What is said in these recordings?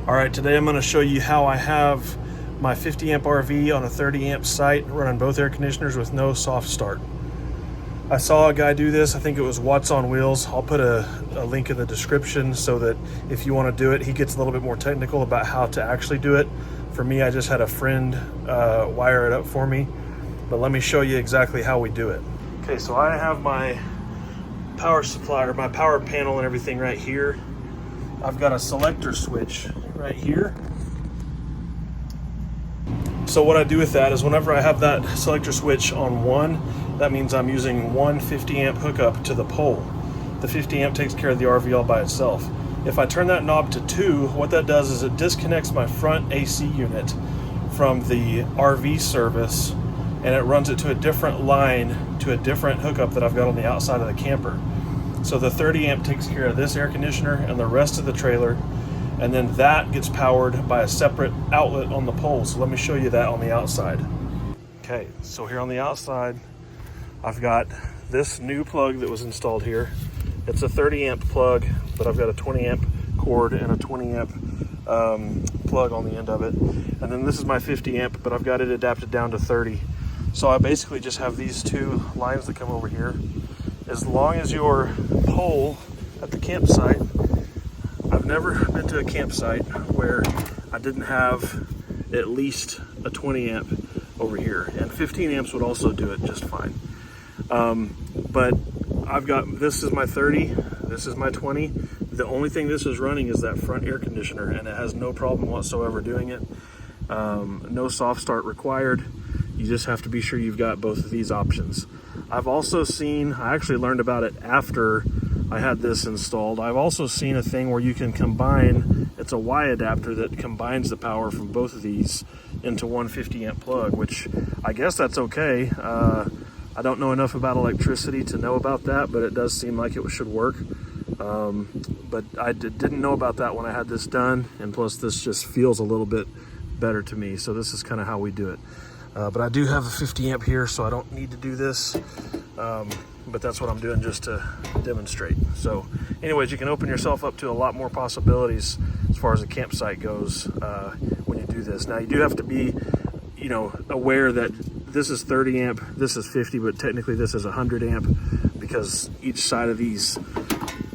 All right, today I'm going to show you how I have my 50 amp RV on a 30 amp site running both air conditioners with no soft start. I saw a guy do this. I think it was Watts on Wheels. I'll put a link in the description so that if you want to do it, he gets a little bit more technical about how to actually do it. For me, I just had a friend wire it up for me, but let me show you exactly how we do it. Okay, so I have my power supply, or my power panel and everything right here. I've got a selector switch right here. So what I do with that is whenever I have that selector switch on one, that means I'm using one 50 amp hookup to the pole. The 50 amp takes care of the RV all by itself. If I turn that knob to 2, what that does is it disconnects my front AC unit from the RV service, and it runs it to a different line, to a different hookup that I've got on the outside of the camper. So the 30 amp takes care of this air conditioner and the rest of the trailer, and then that gets powered by a separate outlet on the pole. So let me show you that on the outside. Okay, so here on the outside, I've got this new plug that was installed here. It's a 30 amp plug, but I've got a 20 amp cord and a 20 amp plug on the end of it. And then this is my 50 amp, but I've got it adapted down to 30. So I basically just have these two lines that come over here. As long as your pole at the campsite, I've never been to a campsite where I didn't have at least a 20 amp over here, and 15 amps would also do it just fine. But I've got, this is my 30, this is my 20. The only thing this is running is that front air conditioner, and it has no problem whatsoever doing it. No soft start required. You just have to be sure you've got both of these options. I've also seen, I actually learned about it after I had this installed. I've also seen a thing where you can combine, it's a Y adapter that combines the power from both of these into one 50 amp plug, which I guess that's okay. I don't know enough about electricity to know about that, but it does seem like it should work. But I didn't know about that when I had this done, and plus this just feels a little bit better to me. So this is kind of how we do it. But I do have a 50 amp here, so I don't need to do this. But that's what I'm doing just to demonstrate. So anyways, you can open yourself up to a lot more possibilities as far as a campsite goes when you do this. Now you do have to be, aware that this is 30 amp, this is 50, but technically this is 100 amp because each side of these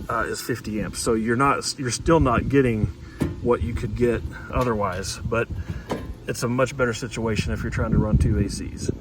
is 50 amps. So you're still not getting what you could get otherwise, but it's a much better situation if you're trying to run two ACs.